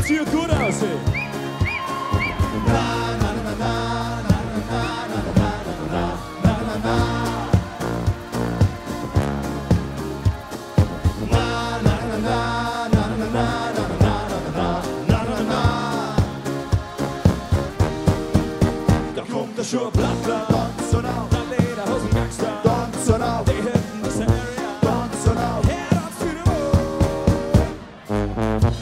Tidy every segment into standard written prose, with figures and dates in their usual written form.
Jetzt hier gut aussehen. Da kommt der Schuh, Blattler, Tanzen auf, der Lederhosen, Gangster, tanzen auf, die Hütten, das Area, tanzen auf. Herz für die Welt.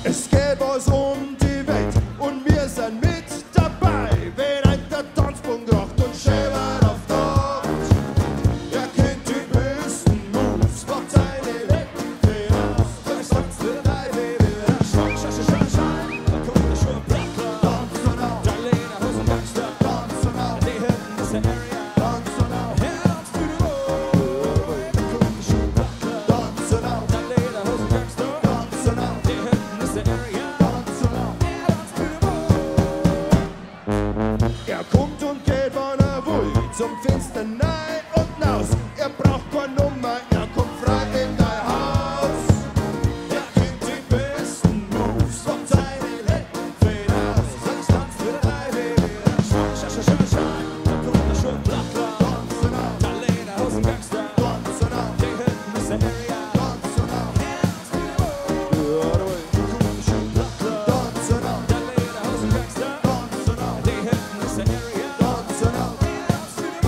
Es geht uns um die Welt und wir sind mit dabei. Wenn ein der Tanzpunkt rockt und schäbert auf Dort. Er kennt die besten Moves, macht seine Lecken aus. Das tanzt für dabei, Baby, das schwank, Da kommt der Schuh, Blattler, tanzen auf, der Lederhosen, Gangster, tanzen auf, die Hütten, das Area, tanzen auf, Herz für die Welt. Da kommt der Schuh, Blattler, tanzen auf, der Lederhosen, Gangster, tanzen auf, die Hütten, das Area, tanzen auf. Herz für die Welt. Er kommt und geht, wann er will, zum Fenster rein und raus. Er braucht keine Nummer, er kommt frei in dein Haus. Er kennt die besten Moves, von seine Lecken fällt aus. Sonst tanzt für drei, Baby, Da kommt der Schuh, Blattler, tanzen auf, der Lederhosen, Gangster, tanzen auf, die Hütten, das Area, tanzen auf, Herz für die Welt. Da kommt der Schuh, Blattler, tanzen auf, der Lederhosen, Gangster, tanzen auf, die Hütten, das Area, tanzen auf. Herz für die Welt.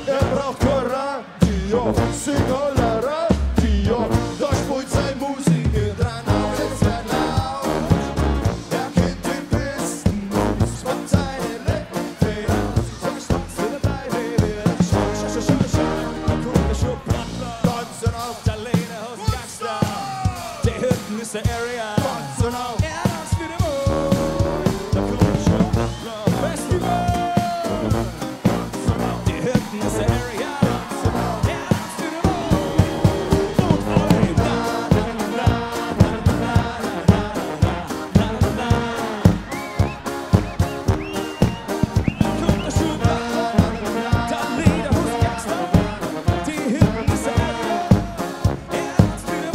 Er braucht Radio, Single Radio, da spielt sein Musiker dran auf, jetzt wird laut. Er kennt den besten Moves, von seine Lecken fällt aus. Sonst tanzt für dabei, Baby, Da kommt der Schuh, Blattler, tanzen auf, der Lederhosen, Gangster, die Hütten, ist der Area, tanzen auf, Herz für die Welt. Da kommt der Schuh, Blattler, Festival, die Hütten, ist der Area, Herz für die Welt. Und alle, kommt der Schuh, Blattler, der Lederhosen, Gangster, die Hütten, ist der Area, Herz für die Welt.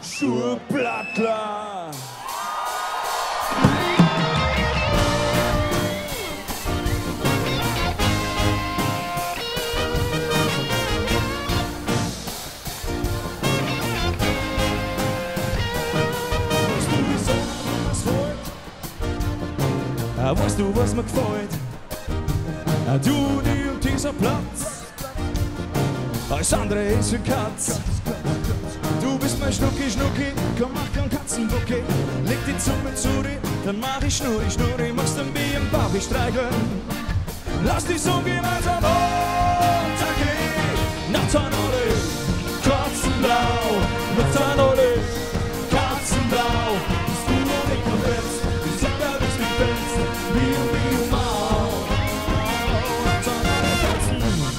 Schuhblattler. Weißt du, was mir gefällt? Du, die und dieser Platz. Alles andere ist für Katz. Du bist mein Schnucki, Schnucki, komm, mach kein Katzenbucki. Leg die Zunge zu dir, dann mach ich Schnurri, Schnurri. Machst ein Bier im Bauch, ich streicheln. Lass dich so gemeinsam untergehen. Natanole, Katzenblau, Natanole, Katzenblau. Bist du noch nicht komplett? Ich sag, da bist du fest. Bio, Bio, Mau. Natanole, Katzenblau.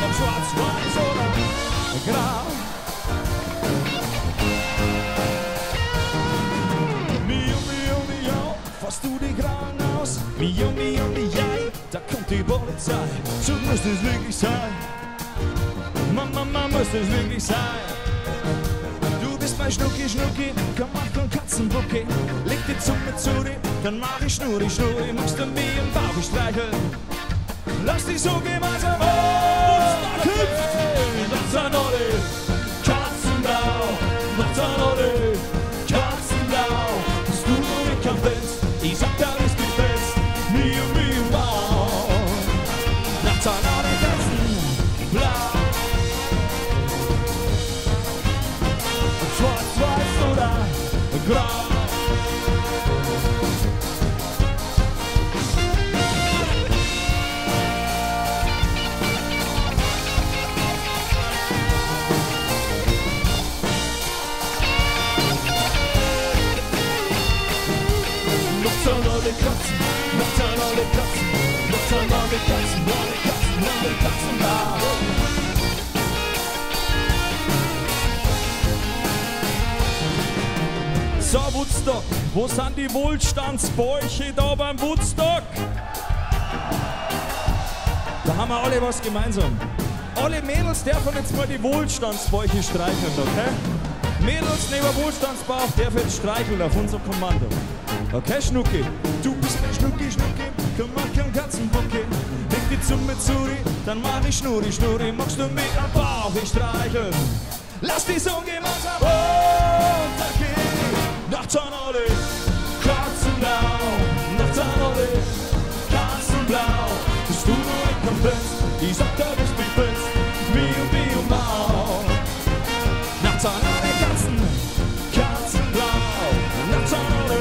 Ob schwarz, weiß oder grau. Mio, Mio, Mio, fasst du die Grauen aus? Mio, Mio, Mio, da kommt die Polizei. So muss es wirklich sein. Mama, muss es wirklich sein. Du bist mein Schnucki, Schnucki, komm, mach kein Katzenbucki. Leg die Zunge zu dir, dann mach ich Schnurri, Schnurri. Machst du mir im Bauch, ich streicheln. Lass dich so gemeinsam Natanole, Katzenblau, Natanole, Katzenblau. Bist du noch nicht komplett? Ich sag, da bist du fest. Mio, Mio, Mau. Natanole, Katzenblau. Schwarz, weiß oder grau. Woodstock. Wo sind die Wohlstandsbäuche da beim Woodstock? Da haben wir alle was gemeinsam. Alle Mädels dürfen jetzt mal die Wohlstandsbäuche streicheln, okay? Mädels neben Wohlstandsbauch dürfen jetzt streicheln auf unser Kommando. Okay, Schnucki, du bist mein Schnucki, Schnucki, komm mal, komm, Katzenbucki. Leg die Zunge zu dir, dann mach ich Schnurri, Schnurri. Magst du mir am Bauch ich streicheln? Lass die Sonne gemeinsam runtergehen. Nachts an alle, Katzenblau. Nachts an alle, Katzenblau. Bist du nur ein Komplett, ich sag da bist du fest. Mio, Mio, Mau. Nachts an alle Katzen, Katzenblau. Nachts an alle,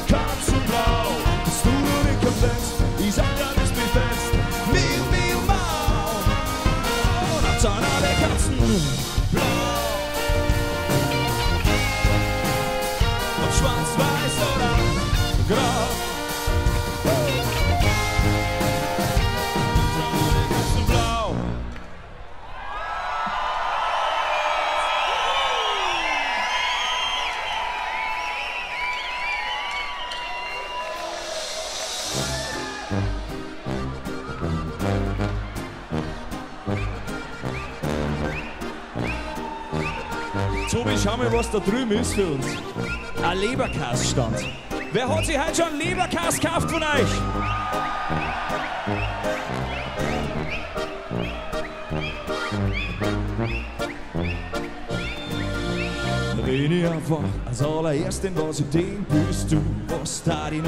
Katzenblau. Bist du nur ein Komplett, ich sag da bist du fest. Mio, Mio, Mau. Nachts an alle Katzen, blau. Ob schwarz, weiß oder grau. Tobi, schau mal, was da drüben ist für uns. Ein Leberkaststand. Wer hat sich heute schon Leberkast gekauft von euch? Wenn ich einfach als allerersten, was ich denk, bist du. Was tat ich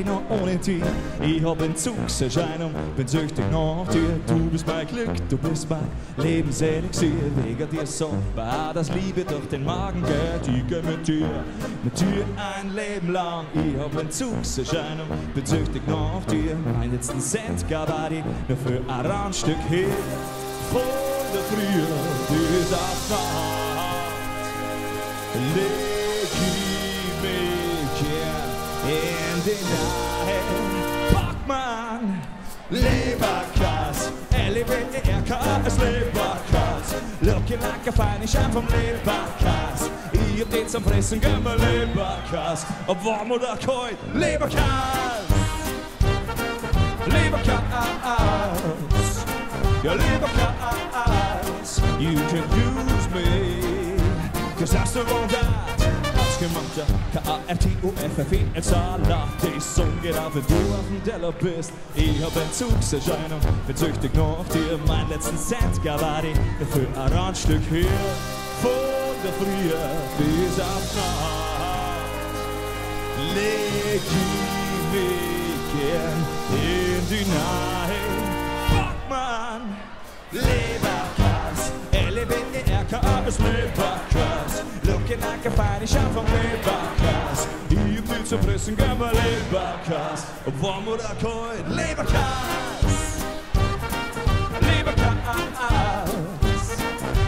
noch ohne dich? Ich hab Entzugserscheinung, bin süchtig nach dir. Du bist mein Glück, du bist mein Lebenselixier. Wegen dir so war das Liebe durch den Magen geht. Ich geh mit dir ein Leben lang. Ich hab Entzugserscheinung, bin süchtig nach dir. Mein letzten Cent gab ich nur für ein Randstück hier. Von der Früh bis auf Nacht. Leg ich mich gern in die Nacht. Pack man Leberkas, L-E-B-E-R-K-S, Leberkas. Looking like a fine Schein vom Leberkas. Ich hab den zum Fressen, gönn mir Leberkas. Ob warm oder kalt, Leberkas. Leberkas, ja Leberkas. You can use me. Cause I still want that. Ausgemachter K-A-R-T-U-F-F-E-L-Salat. Die Sonne geht auf, wenn du auf dem Teller bist. Ich hab Entzugserscheinung, bin süchtig nach dir. Mein letzten Cent gab ich dafür ein Randstück hier. Von der Früh bis auf Nacht. Leg ich mich gern in die Nacht. Fuck man, Leberkas, L-E-B-E-R-K-A-S, Leberkas. Looking like a fine Schein vom Leberkas. Ich hab die zu fressen, gern mal Leberkas. Ob warm oder kalt, Leberkas. Leberkas,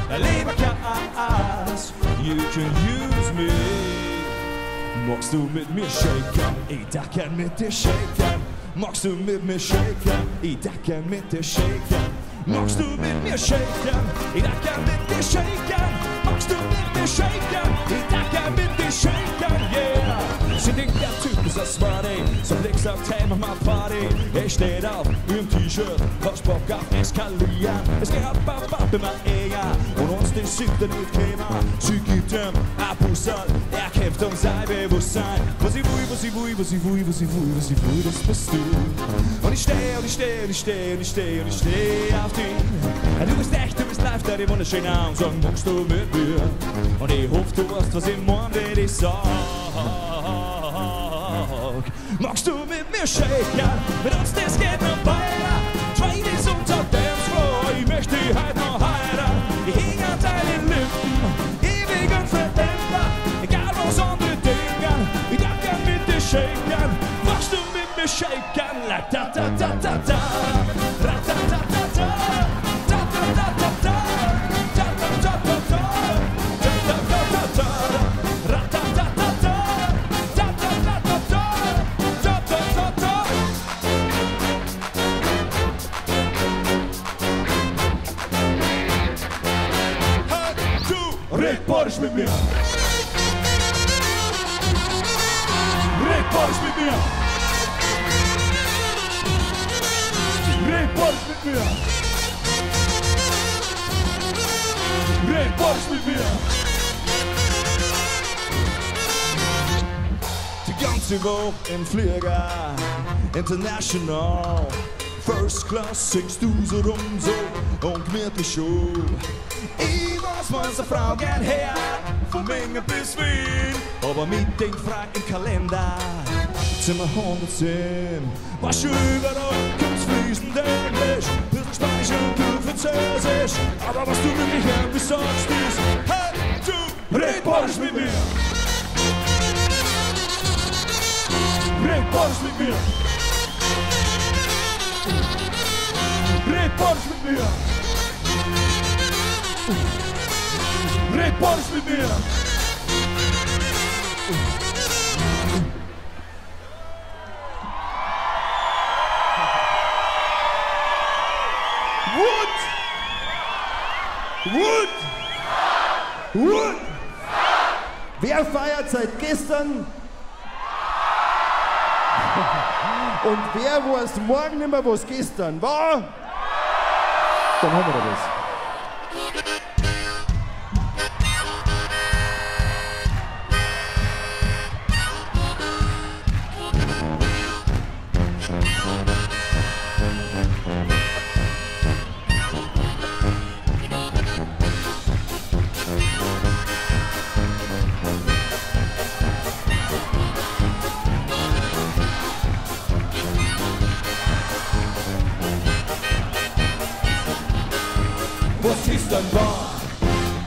Leberkas. You can use me. Magst du mit mir shaken? Ich darf gern mit dir shaken. Magst du mit mir shaken? Ich darf gern mit dir shaken. Magst du mit mir shaken? Ich darf gern mit dir shaken. Magst du mit mir shaken? Ich darf gern mit dir shaken, yeah. Sie denkt, der Typ ist ein Smarty. So nix auf Time auf my Party. Er steht auf im T-Shirt, hast Bock auf eskalieren. Es geht ab immer eher und uns den Siebten nicht kämen. Sie gibt ihm ein Pussal, er kämpft um sein Bewusstsein. Was ich will, was ich will, was ich will, was ich will, was ich will, das bist du. Und ich steh, und ich steh, und ich steh, und ich steh, und ich steh auf dich. Du bist echt, du bist live, der die wunderschöne Augen sagen, magst du mit mir? Und ich hoffe, du weißt, was ich morgen will, ich sag. Magst du mit mir shaken? Mit uns, das geht noch weiter. Zwei ist unter dem Floor, ich möchte dich heute noch heiraten. Ich hing an deinen Lippen, ewig und für immer. Egal was andere denken, ich darf gern mit dir shaken. Magst du mit mir shaken? La da da da da da, ra da da da da, da da da da da, da da da da da, da da da da da, ra da da da da, da da da da da, da da da da. Hey, du, red Boris mit mir. Boys mit mir. Red Boys mit mir. Red Boys mit mir. Die ganze Woche im Flieger, international. First Class singst du so rum so und gemütlich schon. Ich weiß, was eine Frau gern her, von Menge bis Wien, aber mit den frei im Kalender Zimmer 110. Was schon überall kommt's fließend Englisch, bisschen Spanisch und du Französisch, aber was du wirklich irgendwie sagst ist, hey du, red Boys mit mir. Red Boys mit mir. Red Boys mit mir. Red Boys mit mir. Wood! Wer feiert seit gestern? Und wer weiß morgen nicht mehr, was gestern war? Dann haben wir das. Was gestern war,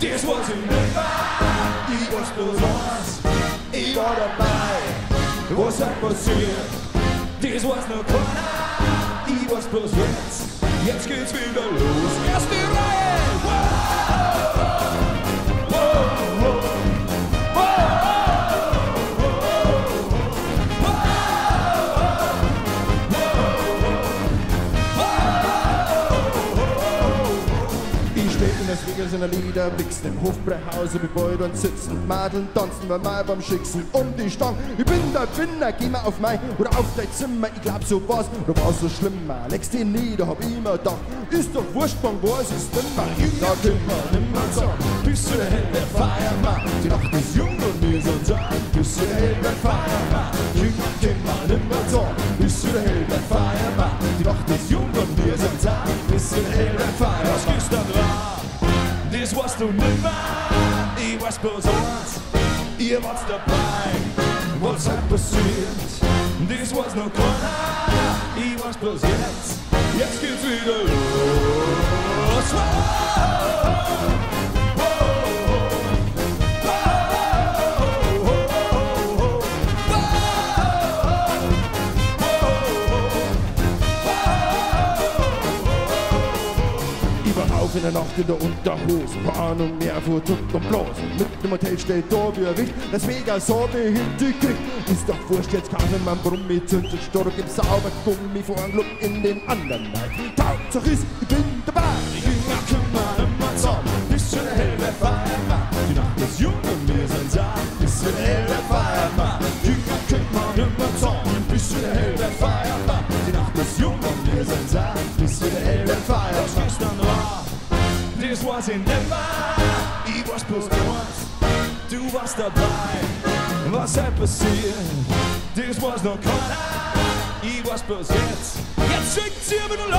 das war's im November. Ich weiß bloß was, ich war dabei. Was hat passiert, das weiß noch keiner. Ich weiß bloß jetzt geht's wieder los. Erste Reihe! Wow! Wow! Wow! Wiegel seiner Lieder blickst im Hofbräuhause wie Beut und sitzen. Madeln tanzen bei mir beim Schicksen um die Stange. Ich bin der Winner, geh mal auf mein oder auf dein Zimmer. Ich glaub so was, oder war's so schlimmer? Legst dich nieder, hab ich mir gedacht, ist doch wurscht, wann was ist nimmer. Da können wir nimmer sagen, bis zu der Hell der Feiermann. Die Nacht ist jung und wir sind da, bis zu der Hell der Feiermann. Jünger können wir nimmer sagen, bis zu der Hell der Feiermann. Die Nacht ist jung und wir sind da, bis zu der Hell der Feiermann. Was gestern war, das warst du nimmer, ich weiß bloß eins, ihr wart's dabei, was hat passiert, das war's noch keiner, ich weiß bloß jetzt geht's wieder los. In der Nacht in der Unterhose, keine Ahnung mehr von Tuck und Bloß. Mit dem Hotel steht da wie ein Wicht, das Vegas hab ich hingekriegt. Ist doch wurscht, jetzt kann ich mein Brummi zündet, Stork im sauber Gummi vor einem Club in den anderen Nein. Hauptsache ist, ich bin dabei. Die Jünger kümmern immer zusammen, bis zu der Hell der Feiermann. Die Nacht ist jung und wir sind da, bis zu der Hell der Feiermann. Die Jünger kümmern immer zusammen, bis zu der Hell der Feiermann. Die Nacht ist jung und wir sind da, bis zu der Hell der Feiermann. Was gestern war, das war's in nimmer, ich war's bloß eins, du warst dabei, was hat passiert, das war's noch keiner, ich war's bloß jetzt singt ihr wieder los!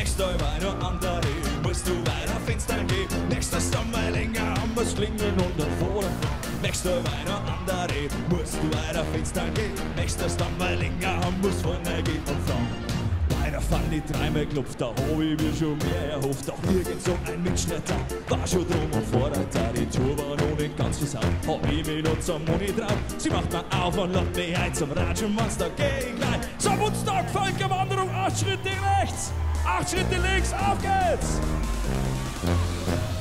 Nächster weiter andere, musst du weiter Fenster gehen. Nächster Stamm mal länger, muss klingeln und dann vorne. Nächster weiter andere, musst du weiter Fenster gehen. Nächster Stamm mal länger, muss vorne gehen und fahren. Leider fallen die dreimal klopft, da hab ich mir schon mehr erhofft. Doch nirgends so ein Mensch nicht da, war schon drum und fordert da. Die Tour war noch nicht ganz versaut, hab ich mich noch zum Moni drauf. Sie macht mir auf und lädt mich ein zum Ratschen, wenn's dagegen gleich. So, Woodstock, Völkerwanderung, 8 Schritte rechts, 8 Schritte links, auf geht's!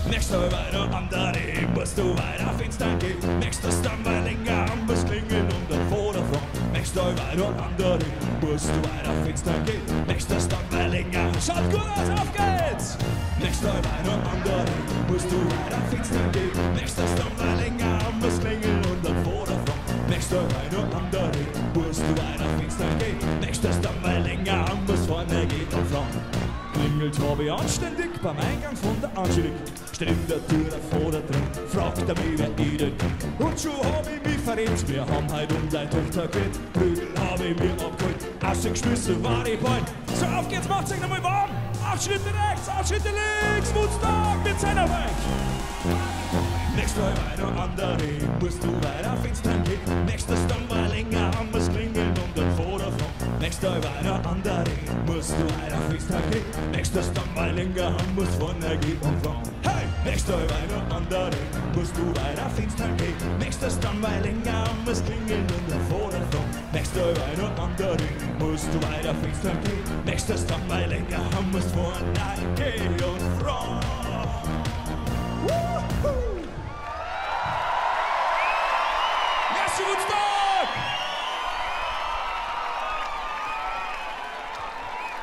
Nächster weiter andere, musst du weiter Fenster gehen. Nächster Stamm mal länger, muss klingeln und dann vorne fahren. Nächster weiter andere, musst du weiter Fenster gehen. Nächster Stamm mal länger, schaut gut aus, auf geht's! Nächster weiter andere, musst du weiter Fenster gehen. Nächster Stamm mal länger, muss klingeln und dann vorne fahren. Nächster weiter andere, musst du weiter Fenster gehen. Nächster Stamm mal länger, muss vorne gehen und fahren. Klingelt hab ich anständig beim Eingang von der Angelique. Steht in der Tür vor der drin, fragt er mich, wer ich denn bin. Und schon hab ich mich verrät, wir haben heute um deine Tochter geredet. Prügel hab ich mir abgeholt, ausgeschmissen war ich bald. So, auf geht's, macht's euch nochmal warm. 8 Schritte rechts, 8 Schritte links, Woodstock mit seiner Weg. Nächster weiter andere, musst du weiter Fenster gehen. Nächster Stamm war länger, muss klingeln und dann vorne fahren. Nächster weiter andere, musst du weiter Fenster gehen. Nächster Stamm war länger, muss vorne gehen und fahren. Hey! Nächster weiter andere, musst du weiter Fenster gehen. Nächster Stamm war länger, muss klingeln und dann vorne fahren. Nächster weiter andere, musst du weiter Fenster gehen. Nächster Stamm war länger, muss vorne gehen und fahren. Woodstock!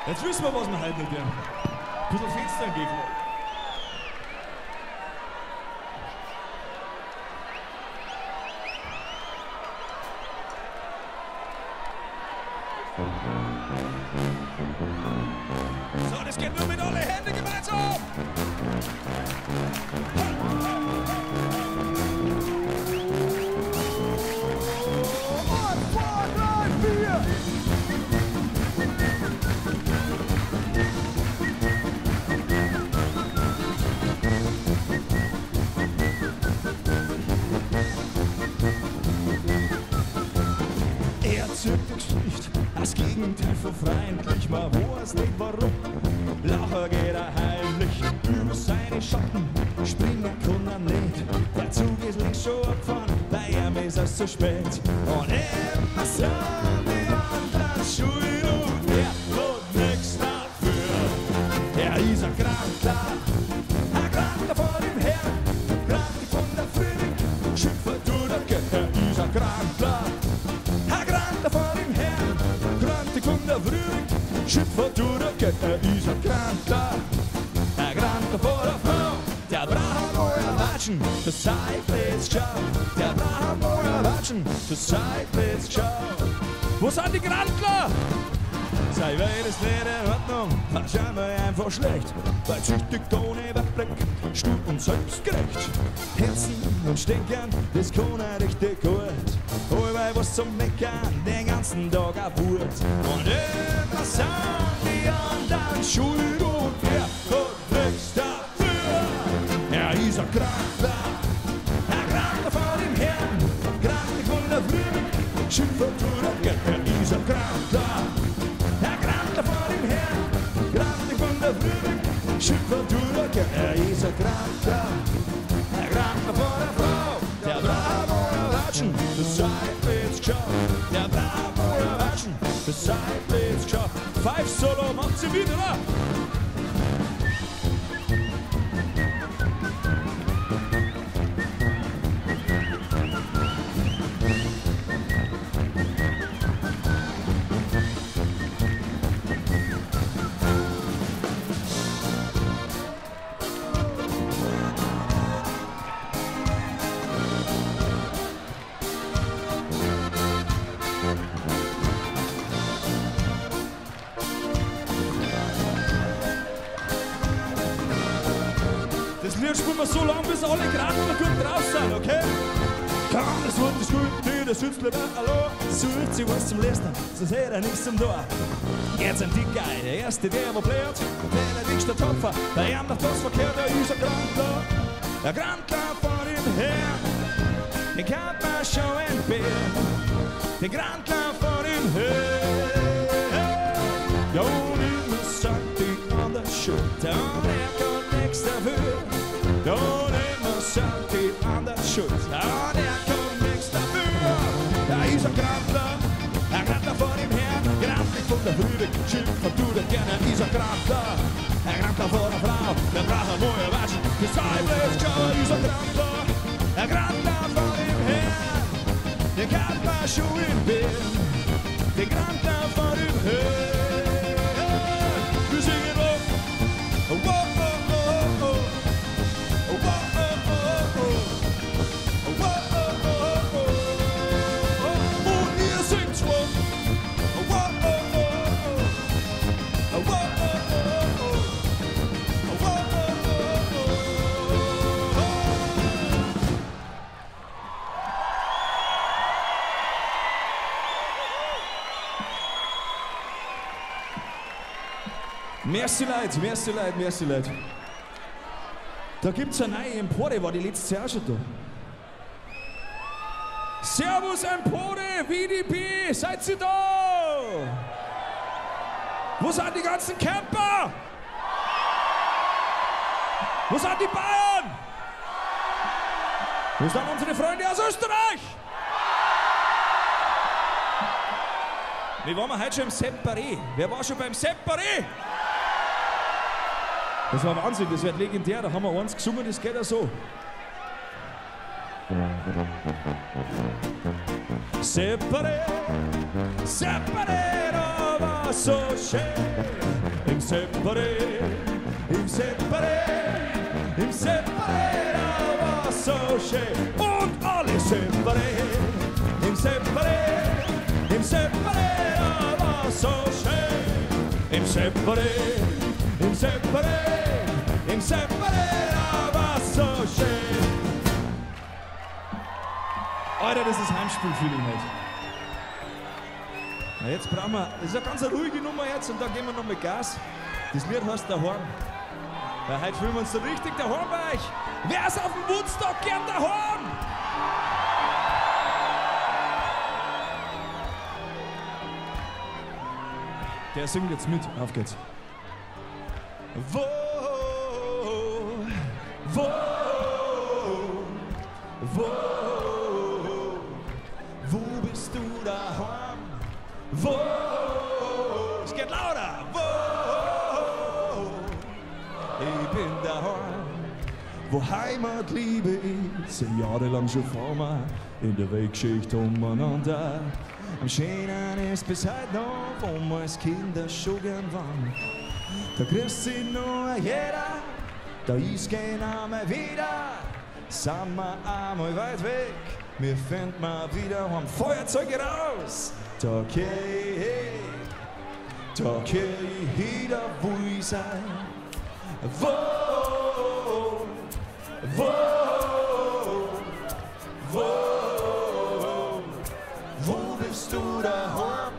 Jetzt wissen wir, was wir heute nicht werden. Ein bisschen Fenster gehen. So, das geht nur mit alle Hände gemeinsam. Das Gegenteil von freundlich, man weiß nicht warum. Lacher geht er heimlich über seine Schatten, springen kann er nicht. Der Zug ist längst schon abgefahren, bei ihm ist es zu spät. Und immer sind die anderen schuld und er tut nichts dafür. Er ist ein Kranker, ein Kranker vor dem Herrn, Kranker von der Frühling, Schiffer tut er geht, er ist ein Kranker. Vor dem Herrn, Grantig von der Frühling, Schiffer durch der Kette, ist ein Kranker vor der Frau. Der braucht euer Watschen, das Zeit lässt schau. Der braucht euer Watschen, das Zeit lässt schau. Wo sind die Grantler? Sei Welt ist nicht in Ordnung, wahrscheinlich einfach schlecht. Weil süchtig ohne Wegblick, stur und selbstgerecht. Herzen und Stinkern, das kann er richtig gut. Allweil was zum Meckern, den ganzen Tag auf Wut. Und immer sind die anderen schuld und er hat nichts dafür. Er ist ein Kranker vor dem Herrn, Kranker von der Früh, Schiffer durch der Geld, er ist ein Kranker vor dem Herrn, Kranker von der Früh, Schiffer durch der Geld, er ist ein Kranker vor der Frau. Der Bravo Watschen, das Seitwärts geschaut. Der Bravo Watschen, das Seitwärts geschaut. Five Solo, macht sie wieder, oder? Das Lied spielen wir so lange, bis alle Kranken gut drauf sind, okay? Komm, das wird das gut, der sitzt lieber allein, sucht sich was zum Lästern, sonst hätte er nichts zum Tor. Jetzt ein Dicker, der Erste, der wo blärt, der dickste Topfer, bei ihm noch was verkehrt, der ist ein Grandler vor dem Herrn. Den kann man schon entbehren, den Grandler vor dem Herrn. Ja, und immer sagt die andere Schuld, und er kann nichts dafür. Ja, und immer sagt die andere Schuld, und er kann nichts dafür. Er ist ein Grandler vor dem Herrn, Grandler von der Brüder, Schimpf und tut er gerne, ist ein Grandler vor der Frau, der braucht ein neuer Waschen, das Zeitlich schon ist ein Grandler vor dem Herrn, der kann man schon im Bett, der Grandler vor dem Herrn, wir singen auf, oh, oh, oh, oh, oh. Merci Leute. Da gibt's eine neue Empore, war die letzte Jahr schon da. Servus Empore, WDB, seid ihr da? Wo sind die ganzen Camper? Wo sind die Bayern? Wo sind unsere Freunde aus Österreich? Wie waren wir heute schon im Separé? Wer war schon beim Separé? Das war Wahnsinn, das wird legendär, da haben wir eins gesungen, das geht ja so. Separé, Separé, da war so schön. Im Separé, im Separé, im Separé, da war so schön. Und alle Separé, im Separé, im Separé, da war so schön. Im Separé, im Separé, im Separé, da war so schön. Alter, das ist Heimspiel-Feeling heute. Na, jetzt brauchen wir, das ist eine ganz ruhige Nummer jetzt und dann geben wir noch mit Gas. Das Lied heißt Daheim. Weil heute fühlen wir uns so richtig daheim bei euch. Wer ist auf dem Woodstock gern daheim? Der singt jetzt mit, auf geht's. Wo bist du daheim? Wo? Es geht lauter! Wo? Ich bin daheim, wo Heimatliebe ist, sind jahrelang schon vor mir in der Weltgeschichte umeinander. Am schönen ist bis heute noch, wo wir als Kinder schon gern waren. Da grüßt sich nur jeder, da ist keiner mehr wieder. Sind wir einmal weit weg, wir finden mal wieder am Feuerzeug raus. Da geh ich wieder, wo ich sein. Wo bist du daheim?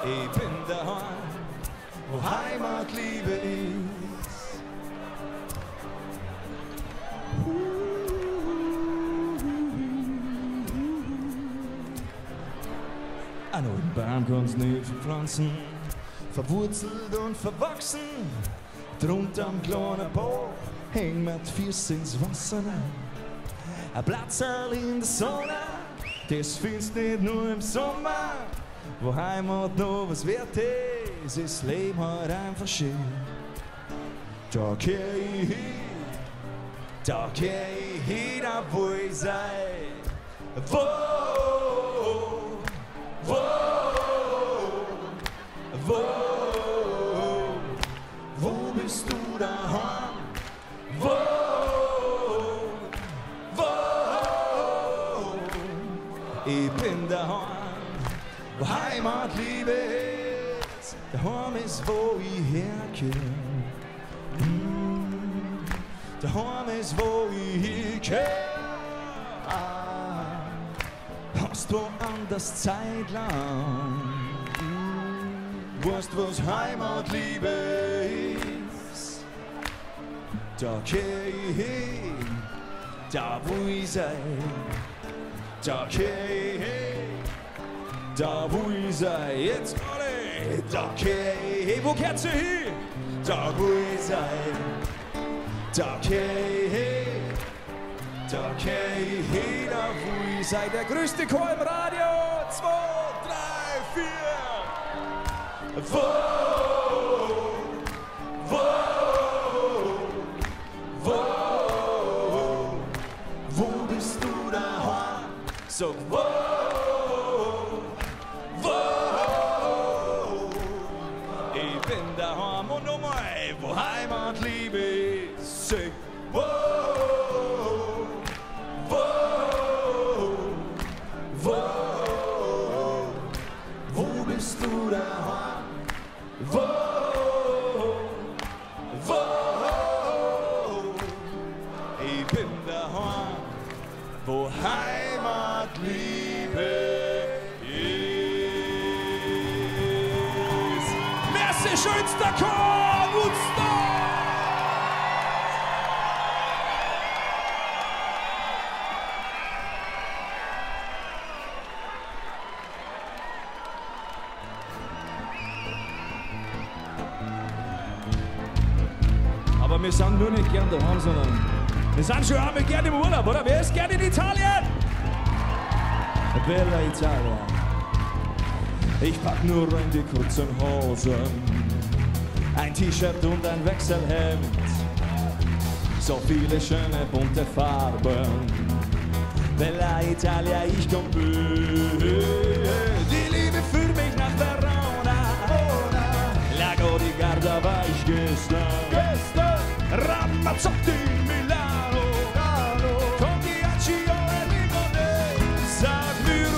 Ich bin daheim, wo Heimatliebe ist. An neuen Baum kannst nicht verpflanzen, verwurzelt und verwachsen. Drunter am kleinen Bauch häng mit Füßen ins Wasser. Ein Platzerl in der Sonne, das findest nicht nur im Sommer. Wo Heimat noch was wert ist, ist das Leben halt einfach schön. Da geh ich hin, da wo ich sei. Wo bist du daheim? Ich bin daheim, wo Heimatliebe ist. Daheim ist, wo ich herkomme. daheim ist, wo ich gehör. Hast woanders Zeit lang, weißt, was Heimatliebe ist. Da geh ich hin, da wo ich sei. Da geh ich hin, da wo ich sei. Jetzt alle, da geh ich hin. Wo kehrt sie hin? Da wo ich sei. Da geh ich hin. Da geh ich hin, da wo ich sei. Der größte Chor im Radio. 2, 3, 4. Wo bist du daheim? So wo? Ich bin daheim und nochmal, wo Heimatliebe ist. Sing wo? Wo bist du daheim? Ich bin daheim, wo Heimatliebe ist. Merci, schönster Chor, Woodstock! Aber wir sind nur nicht gern daheim, sondern wir sind schon einmal gern im Urlaub, oder? Wer ist gern in Italien? Bella Italia. Ich pack nur in die kurzen Hosen, ein T-Shirt und ein Wechselhemd. So viele schöne bunte Farben. Bella Italia, ich komm die Liebe führt mich nach Verona. Lago di Garda war ich gestern. Ramazzotti Milano, Condiaccio e Limone. Sag mir, wo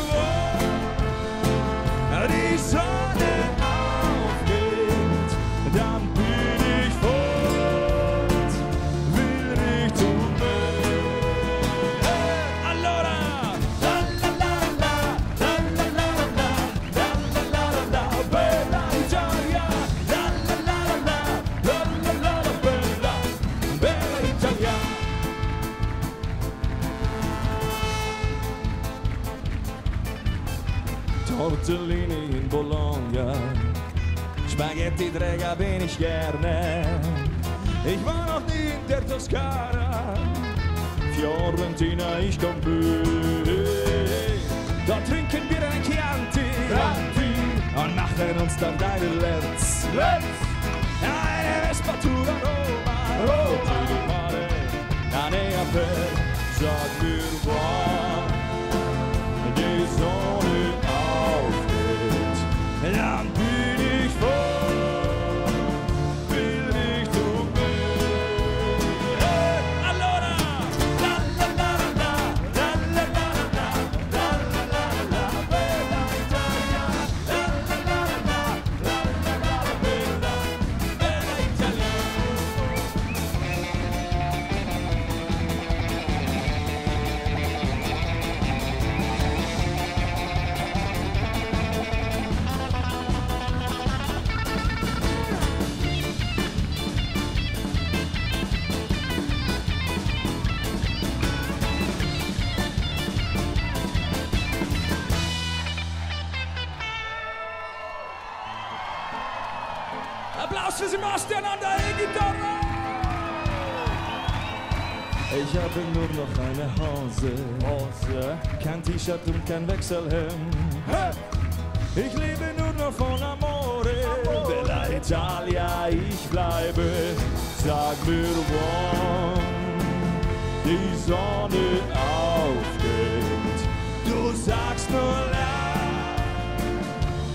die Sonne aufgeht, dann bin ich fort, will Richtung Meer. Allora, la la la la, la la la la, la la la la, Bella Italia, la la la la, la la la la, Bella Italia. Tortellini in Bologna, Spaghetti-Träger bin ich gerne. Ich war noch nie in der Toskana, Fiorentina, ich komm dort trinken wir ein Chianti und machen uns dann deine Lenz. Eine Vespatura Roma, die Mare, a Neapel, sag mir, wann die Sonne aufgeht, dann bin ich fort, will Richtung Meer. Allora, la la la la, la la la la, la la la la, Bella Italia, la la la la, la la la, Bella Italia. Applaus für Sebastian an der E-Gitarre! Ich habe nur noch eine Hose, kein T-Shirt und kein Wechselhemd. Ich lebe nur noch von Amore, Bella Italia, ich bleibe. Sag mir, wann die Sonne aufgeht. Du sagst nur la,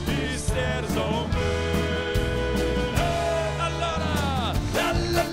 ist der Sommer. Bella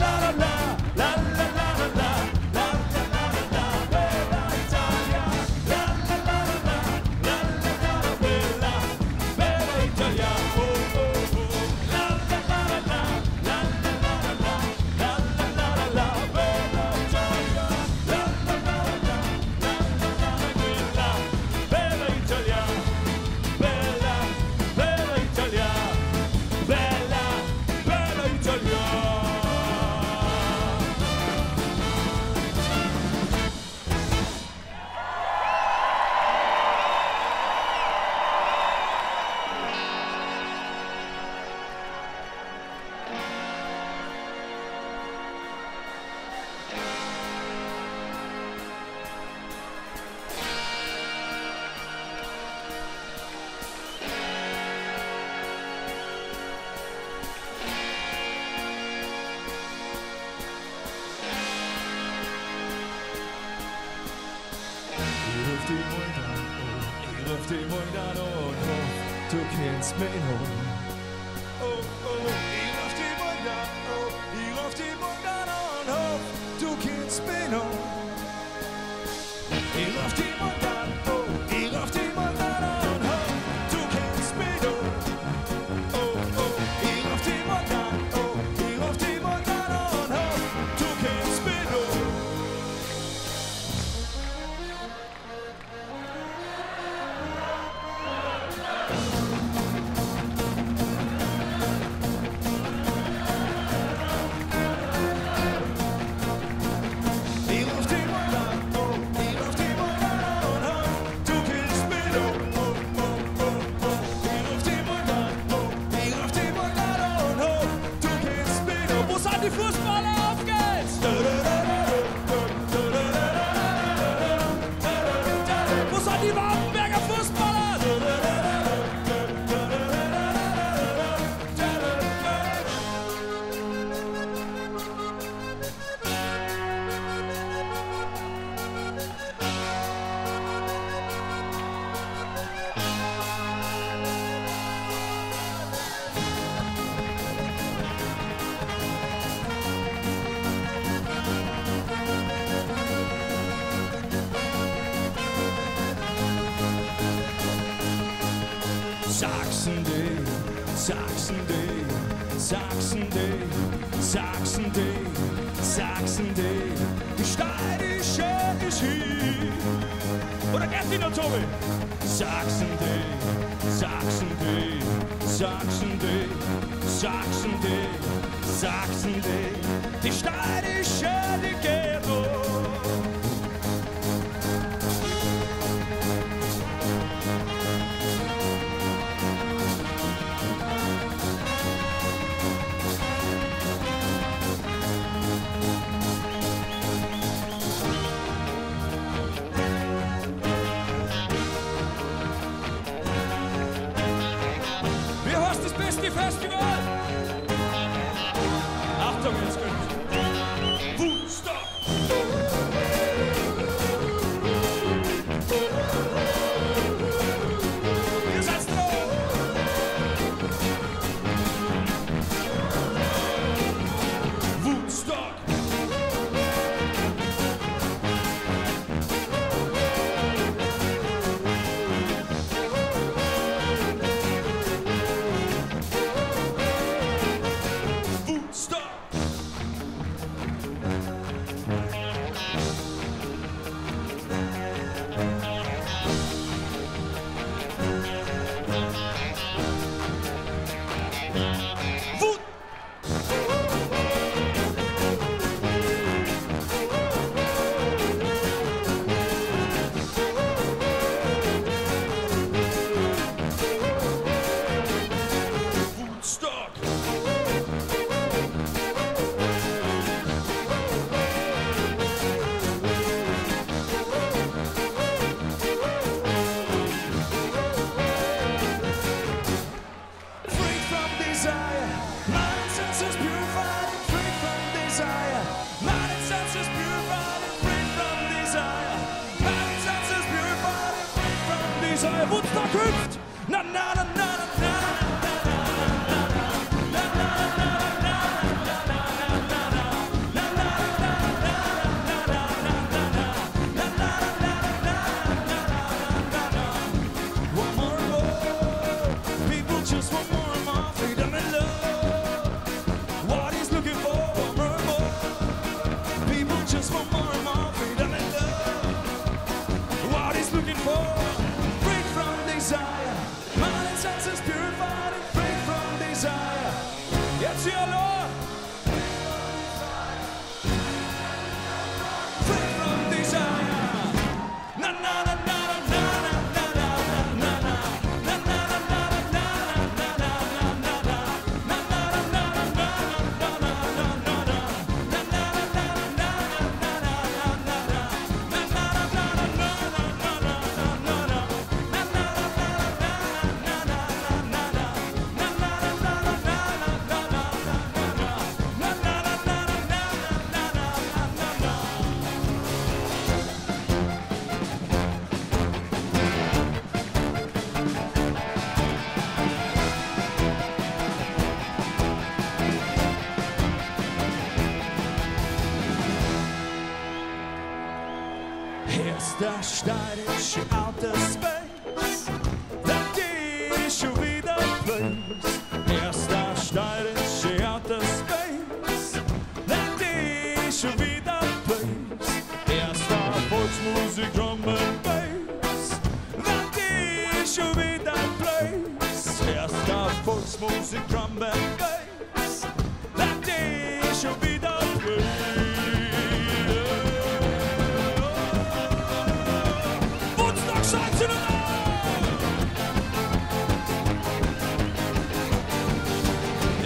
kennst mich noch. Oh, oh, ich lauf die Mutter an, oh, ich lauf die Mutter an, oh, du kennst mich noch. Ich lauf die Mutter an, oh, ich lauf die Mutter an, oh, du kennst mich noch. Oh, oh, ich lauf die Mutter an, oh, ich lauf die Mutter an, oh, du kennst mich noch. Die Fußballer, auf geht's! Wo sind die Wartenberger Fußballer? Sachsen-D, Sachsen-D, Sachsen-D, Sachsen-D, Sachsen-D, die Steirische ist hier. Oder geht die noch, Tobi? Sachsen-D, Sachsen-D, Sachsen-D, Sachsen-D, Sachsen-D, die Steirische, die geht noch. Festival! Achtung, jetzt kommt Woodstock! Ihr seid drauf! Woodstock! Woodstock hüpft! Na na na na na one more, people just want more and more freedom and love. What he's looking for, one more and more, people just want more and more freedom and love. What he's looking for, free from desire. Erster steirische Outer Space, der DeSchoWieda Place. Erster steirische Outer Space, der DeSchoWieda Place. Erster Volksmusik, Drum and Bass, der DeSchoWieda Place. Erster Volksmusik, Drum and Bass, der DeSchoWieda Place. Woodstock, scheiße,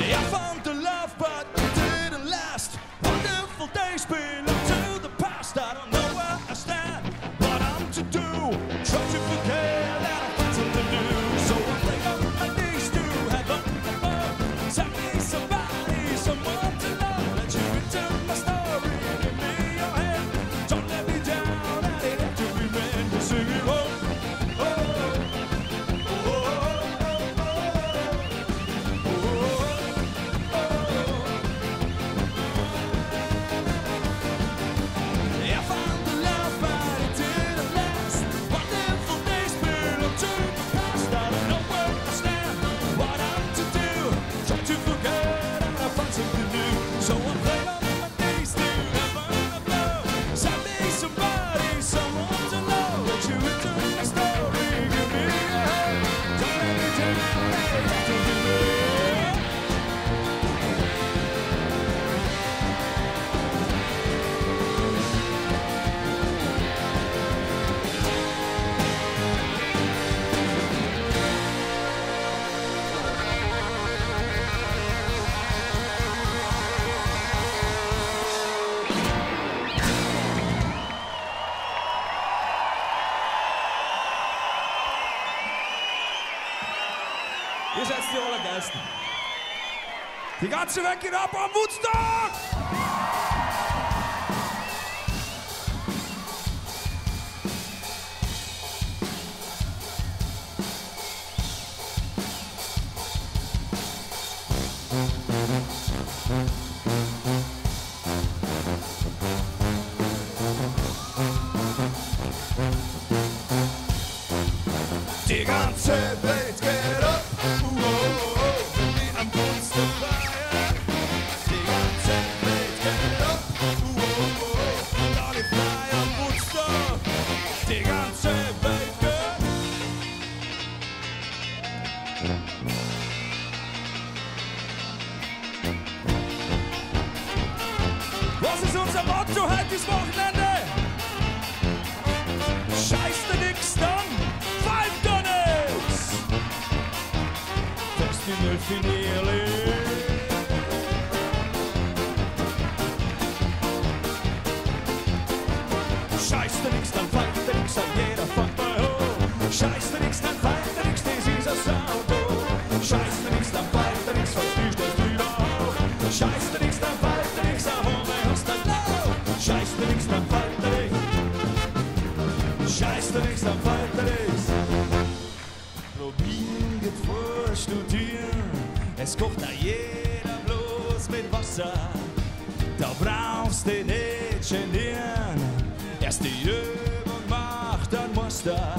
I found the love, but it didn't last. Wonderful days belong to the past. I don't know where I stand, what I'm to do. Try to forget that I find something new. So I play on my knees to heaven above. Tell me somebody, someone to love. Let you into my story, give me your hand. Don't let me down, I didn't have to be meant to sing it home. Ihr seid die Allergeisten. Die ganze Welt geht ab am Woodstock! Die ganze Welt geht ab, wie am Woodstock-Feier. Die ganze Welt geht ab, da die Feier am Woodstock. Die ganze Welt geht. Was ist unser Motto heute dieses Wochenende? Scheiß dir nix dann, pfeift doch nix! Festival Finale. Scheiß dir nix, dann pfeift dir nix, sagt jeder fängt mal hoch. Scheiß dir nix, dann pfeift dir nix, das ist ein Sound hoch. Scheiß dir nix, dann pfeift dir nix, fast du stellst wieder auf. Scheiß dir nix, dann pfeift dir nix, auch ohne hast du Lauf. Scheiß dir nix, dann pfeift dir nix. Scheiß dir nix, dann pfeift dir nix. Probieren geht vor Studieren, es kocht da jeder bloß mit Wasser. Da brauchst du nicht genieren, erst die Übung macht ein Muster.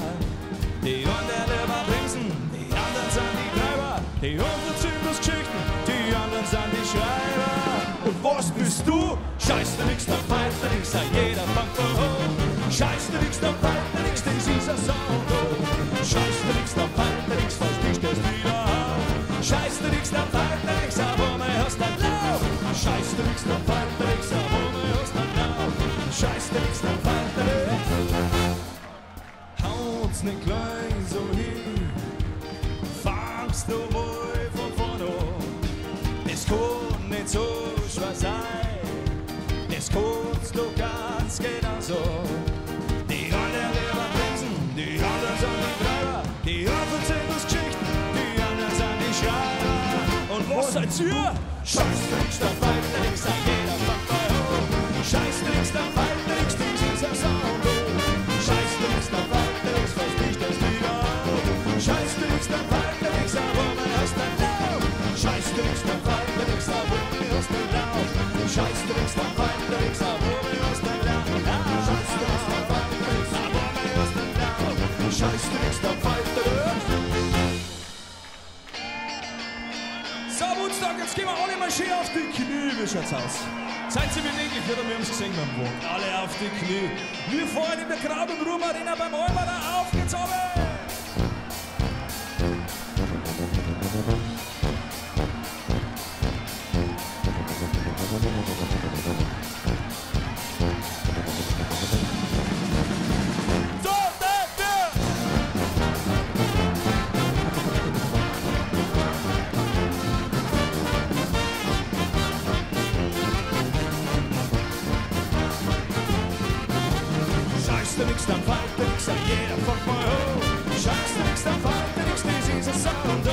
Die einen lieber bremsen, die anderen sind die Treiber. Die einen sind bloß Geschichten, die anderen sind die Schreiber. Und was bist du? Scheiß dir nix, dann pfeift dir nix, jeder fängt mal hoch. Scheiß dir nix, dann pfeift dir nix, das ist ein Sound hoch. Scheiß dir nix, dann pfeift dir nix, fast du stellst wieder auf. Scheiß dir nix, dann pfeift dir nix, aber mehr hast du Lauf. Scheiß dir nix, dann pfeift dir nix, aber mehr hast du Lauf. Scheiß dir nix, dann pfeift dir nix. Haut's nicht gleich so hin, fangst du wohl von vorne an. Es kann nicht so schwer sein, das kannst du ganz genauso. Die anderen lieber bremsen, die anderen sind die Treiber. Die einen sind bloß Geschichten, die anderen sind die Schreiber. Und was seid ihr? Scheiß dir nix, dann pfeift dir nix, jeder fängt mal hoch. Scheiß dir nix, dann pfeift dir nix, das ist ein Sound hoch. Scheiß dir nix, dann pfeift dir nix, fast dich das wieder auf. Scheiß dir nix, dann pfeift dir nix, aber man hast ein Lauf. Scheiß dir nix, dann pfeift dir nix, aber man hast ein Lauf. Scheiß dir nix, dann pfeift dir nix, aber man hast ein Lauf. Scheiß dir nix, dann pfeift dir nix, aber Woodstock, jetzt gehen wir alle mal schön auf die Knie. Wie schaut's aus? Seid ihr beweglich, oder? Wir haben's gesehen beim Wohn. Alle auf die Knie. Wir fahren in der Kraut- und Ruhm-Arena beim Almaner. Auf geht's runter! Scheiße nix, dann weiter nix, jeder fuck mal hoch. Scheiße nix, dann weiter nix, das ist ein Sound, oh.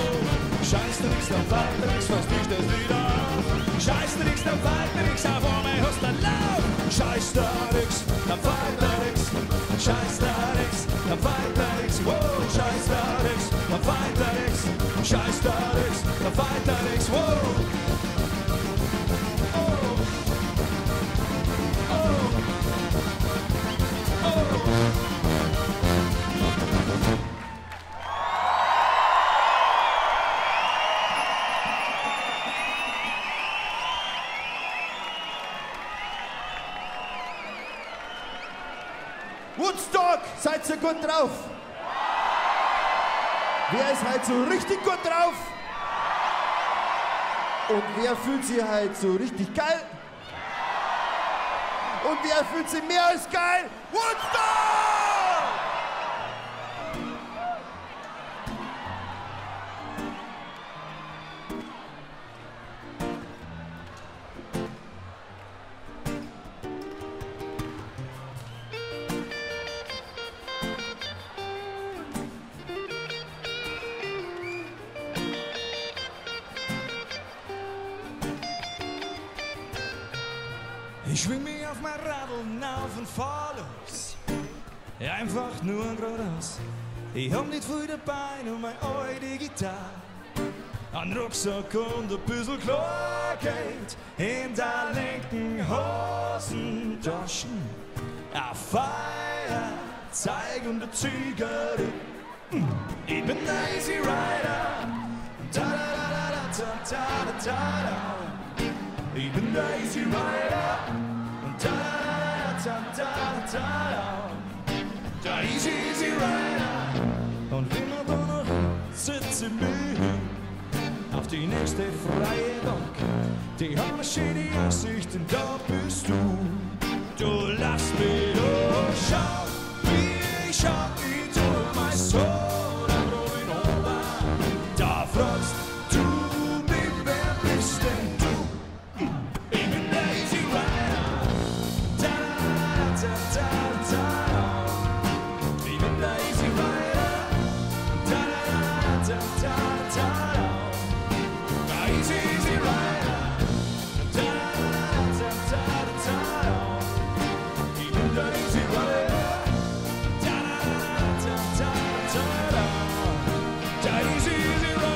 Scheiße nix, dann weiter nix, was dich das wieder auf. Scheiße nix, dann weiter nix, auf einmal hast du Lauf. Scheiße nix, dann weiter nix. Scheiße nix, dann weiter nix, wow. Scheiße nix, dann weiter nix. Scheiße nix, dann weiter nix, wow. Woodstock, seid ihr gut drauf? Wer ist halt so richtig gut drauf? Und wer fühlt sich halt so richtig geil? Und wer fühlt sich mehr als geil? Woodstock! Ich schwing mich auf mein Radl auf und fahr los. Einfach nur geradeaus. Ich hab nicht viel dabei, nur meine alte Gitarre. Ein Rucksack und ein bisschen Klargeld in der linken Hosentaschen. Ein Feuerzeug und eine Zigarette. Ich bin der Easy Rider. Da da da da da da da da. Ich bin der Easy Rider. Da da da da da. Der Easy Easy Rider. Und wenn man da noch sitzt in mir auf die nächste freie Bank, die haben eine schöne Aussicht und da bist du. Du lass mich schau, wie ich schau, ich tu mein Sohn am Ruin ober. Da fragst du mich, wer bist denn du? Ich bin der Easy Rider. Da da da da da. Ich bin der Easy Rider. Da da da da da da. Der Easy Easy Rider. Da da da da da. Ich bin der Easy Rider. Da da da da da. Der Easy Easy Rider.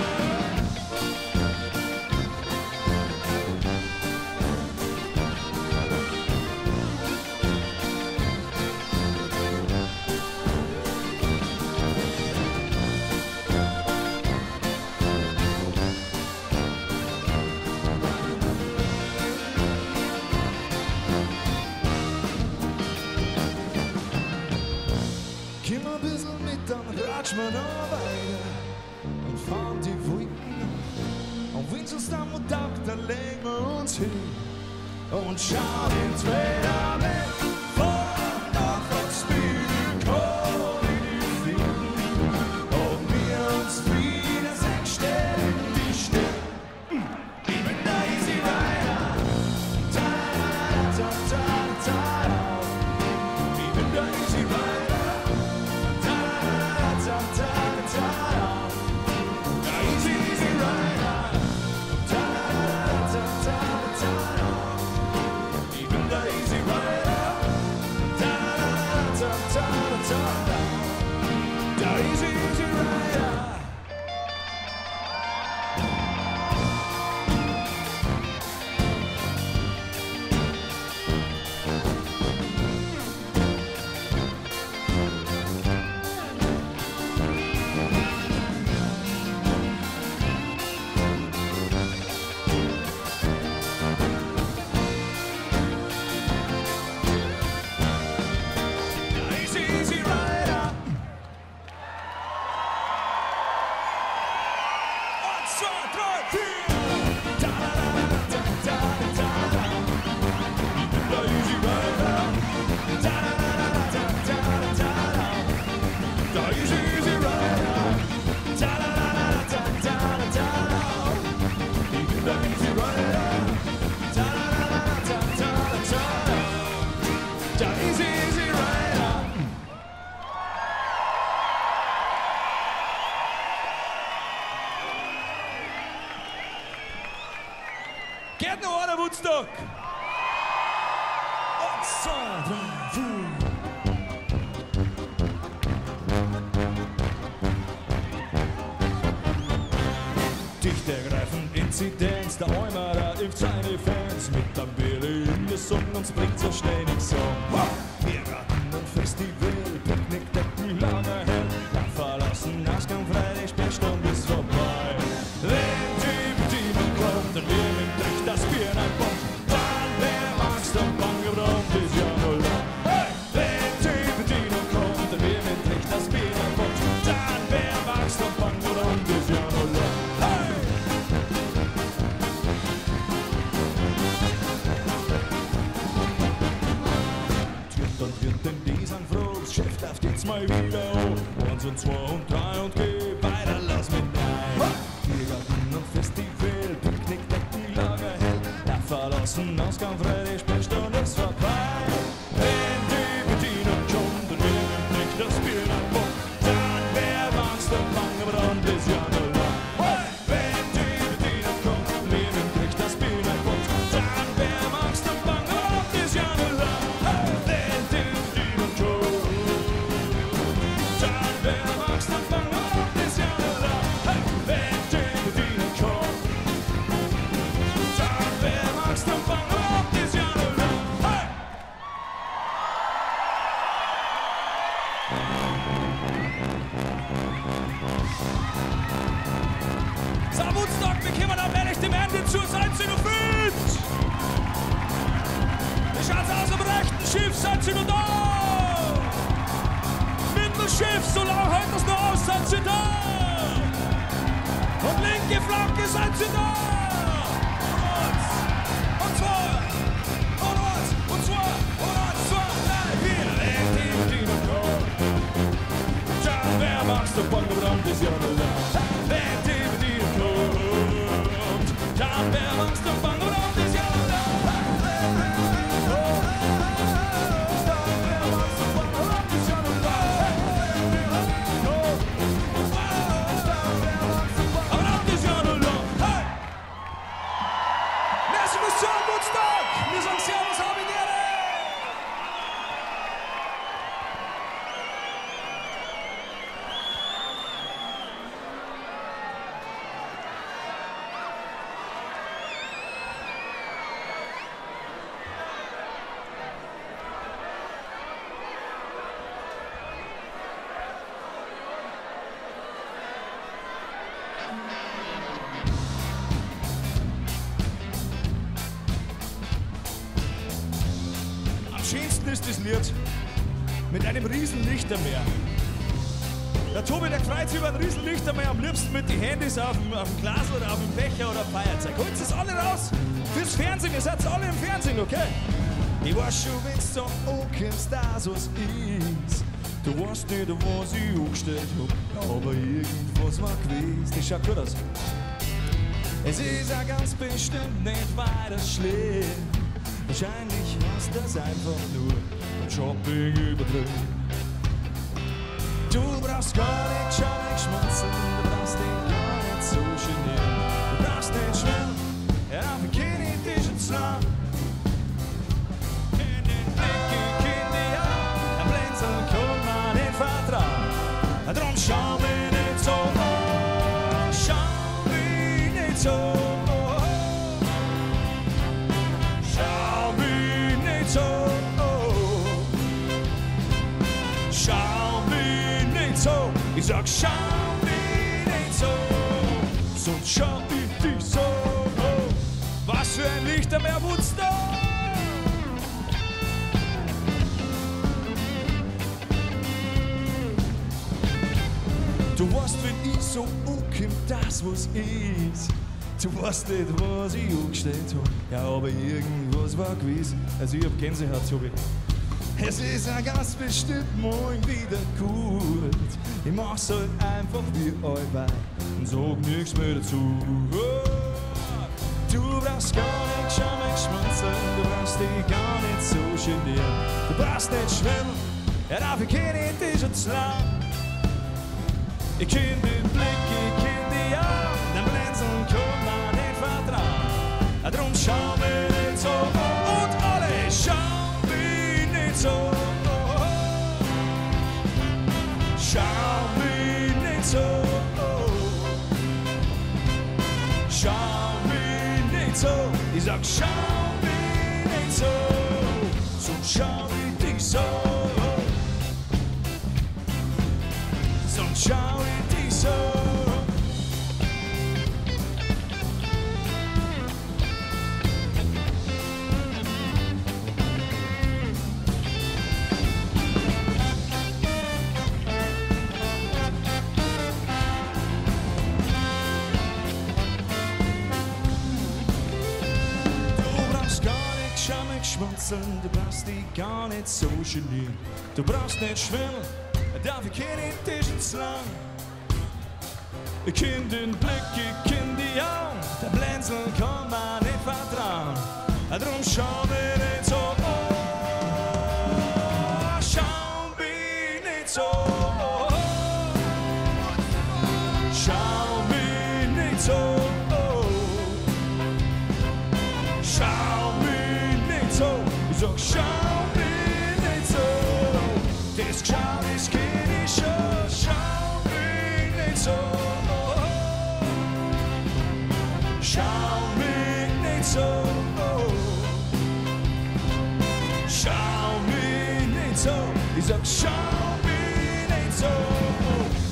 Komm ein bisschen mit, dann ratschen wir noch weiter und fahren die Wolken ab. Und wenn's uns dann mal taugt, dann legen wir uns hin und schauen ins Wetter mit. Von nachwärts spielen kann ich finden, ob wir uns wieder sechs stellen, die stehen. Ich bin der Easy Rider. Da da da da da. Ich bin der Easy Rider. Ich bin der Easy Rider. Woodstock! 1, 2, 3, 4. Dicht ergreifend Inzidenz, der Eumerer impft seine Fans mit der Birne in der Sonne, uns bringt so schnell nichts um. Wir hatten ein Festival, Picknick, Decken, lange hell, nach verlassen, Ausgang frei, die Sperrstunde ist vorbei. Wenn die Bedienung kommt, dann wir mit Trick das Bier in ein Pott, dann wer mag's doch bang gebrannt, ist ja null da. Hey! Wenn die Bedienung kommt, dann wir mit Trick das Bier in ein Pott, dann wer mag's doch bang gebrannt, ist ja null da. Hey! Dann wird denn dieser froh, das Chef darf jetzt mal wieder hoch. 1 und 2 und 3 und geh weiter, lass mich rein. Biergarten und Festival, Picknick, Decken, Lager hell. Nach verlassen, Ausgang frei, die Sperrstunde ist vorbei. Wenn die Bedienung kommt und wir nimmt nicht das Bier nach Bock, dann wer mag's denn lange Brand ist ja nur lang. Wenn die Bedienung kommt und wir nimmt nicht das Bier nach Bock, dann wer mag's denn lange Brand ist ja nur lang. So, Woodstock, wir kommen am ehrlich dem Ende zu, seid ihr noch fit? Wie schaut's aus am rechten Schiff, seid ihr noch da? Mittelschiff, so lang hält das noch aus, seid ihr da? Und linke Flanke, seid ihr da? Und 2, und 1, und 2, und 1, 2, 3, 4. Wenn die Bedienung kommt, dann wer mag's doch bang gebrannt ist ja nur da. Wenn die Bedienung kommt, dann wer mag's doch bang gebrannt ist ja nur da. Merci, Monsieur Woodstock! Wir sagen Servus, habe ich gerne! Am schönsten ist das Lied mit einem riesen Lichtermeer. Der Tobi, der freut sich über ein riesen Lichtermeer am liebsten mit den Handys auf dem Glas oder auf dem Becher oder Feuerzeug. Holt es alle raus fürs Fernsehen, ihr seid alle im Fernsehen, okay? Ich weiß schon, wenn's da ankommst, das was ist. Du weißt nicht, was ich angestellt hab, aber irgendwas war gewesen. Das schaut gut aus. Es ist ja ganz bestimmt nicht weiter schlimm. Wahrscheinlich hast du das einfach nur beim Shopping übertrieben. Du brauchst gar nicht schmunzeln, du brauchst dich gar nicht so genieren. Du brauchst nicht schwimmen, ja, auf dem Bikini-T-Shirts lang. In den Blick, in die Augen, ein Blinzeln kann man nicht vertrauen. Drum schau mich nicht so an, schau mich nicht so an. Schau mich nicht so an. Schau mich nicht so. Ich sag, schau mich nicht so. Sonst schau ich dich so an. Was für ein Lichtermeer Woodstock. Du weißt, wenn ich so ankomm, das was ist. Du weißt nicht, was ich angestellt hab. Ja, aber irgendwas war gewesen. Also ich hab Gänsehaut, Tobi. Es ist ja ganz bestimmt morgen wieder gut. Ich mach's halt einfach wie allweil und sag nichts mehr dazu. Du brauchst gar nicht schmunzeln, du brauchst dich gar nicht so genieren. Du brauchst nicht schwimmen, ja dafür kenn ich dich schon zu lang. Ich kenn den Blick, ich kenn die Augen, den Blinzeln kann man nicht vertrauen. Drum schau mir nicht so Ich sag, schau mich nicht so, sonst schau ich dich so. Sonst schau ich dich so. Schmunzeln, du brauchst dich gar nicht so genieren. Du brauchst nicht schwimmen, dafür kenn ich dich nicht lang. Ich kenn den Blick, ich kenn die Augen, der Blinzeln kann man nicht vertrauen. Drum schau mich nicht so, schau mich nicht so, schau mich nicht so. Ich sag, schau mich nicht so, das Geschau, das kenn ich schon, schau mich nicht so, schau mich nicht so, schau mich nicht so, ich sag, schau mich nicht so,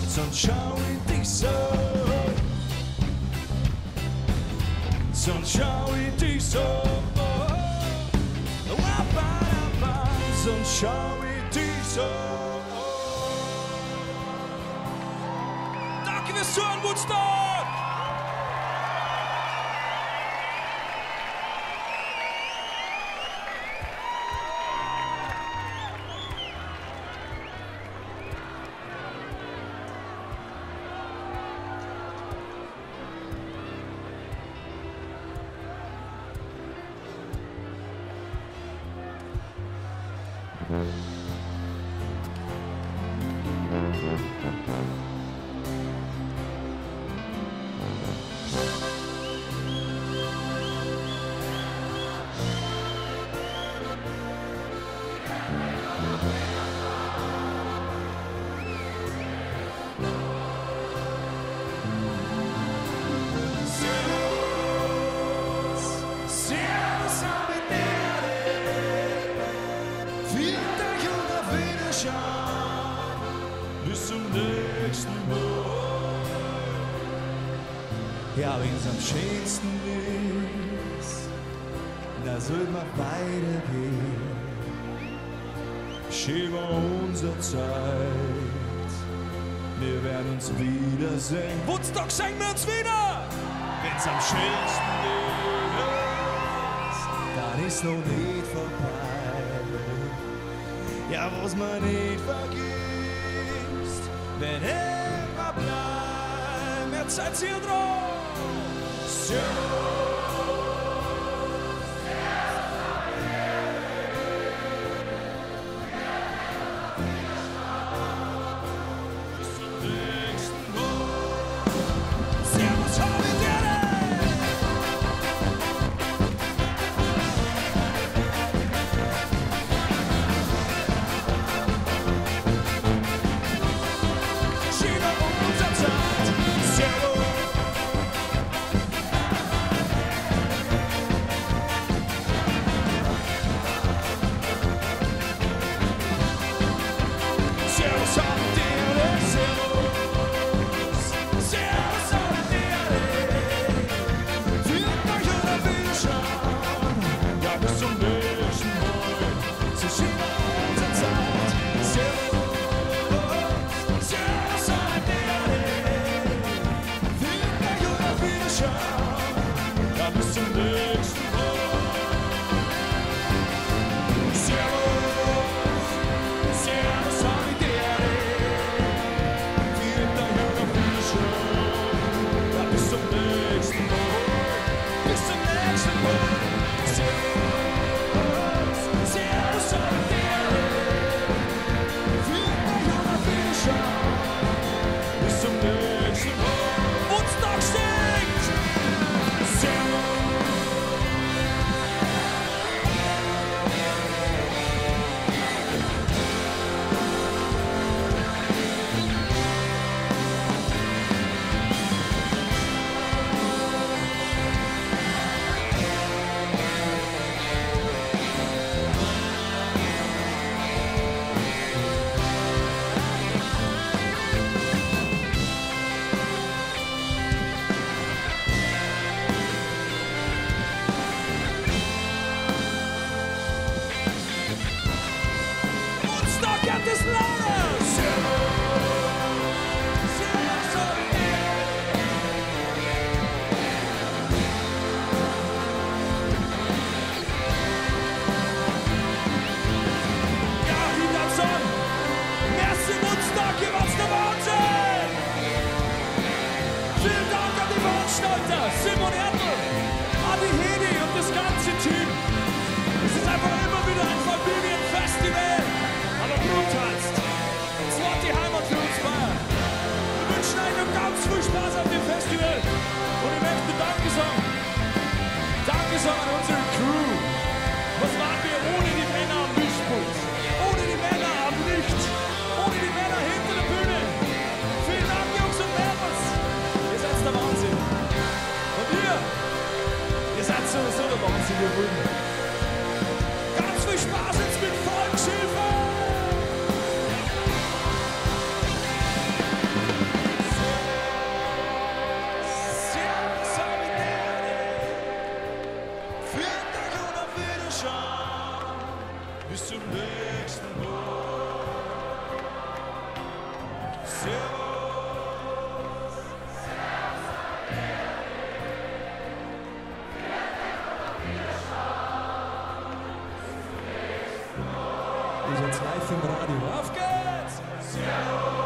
sonst schau ich dich so, sonst schau ich dich so. Sonst schau ich dich so. Danke fürs Zuhören, Woodstock! Bis zum nächsten Mal. Ja, wenn's am schönsten ist, da soll man weitergehen. Schön war unsere Zeit, wir werden uns wiedersehen. Woodstock singen wir uns wieder! Wenn's am schönsten ist, dann ist noch nicht vorbei. Ja, was man nicht vergisst, wenn immer bleibt, jetzt seid ihr drauf. So. Wiederschauen. Bis zum nächsten Mal. Servus. Ihr seid live im Radio. Auf geht's! Servus!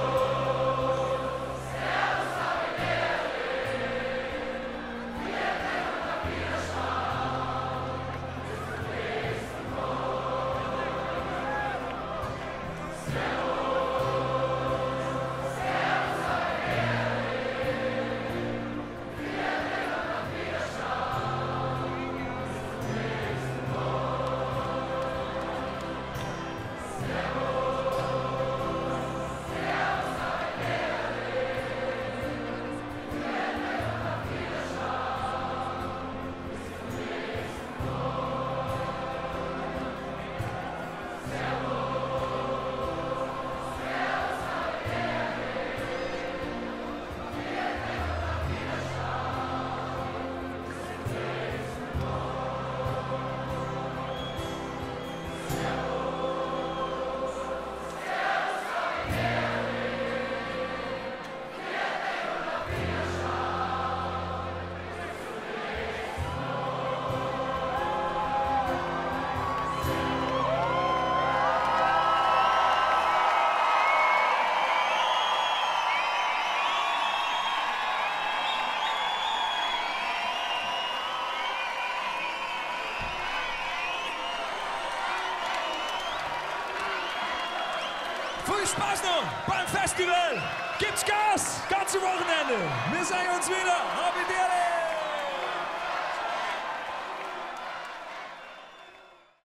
Viel Spaß noch beim Festival. Gibt's Gas, ganze Wochenende. Wir sehen uns wieder.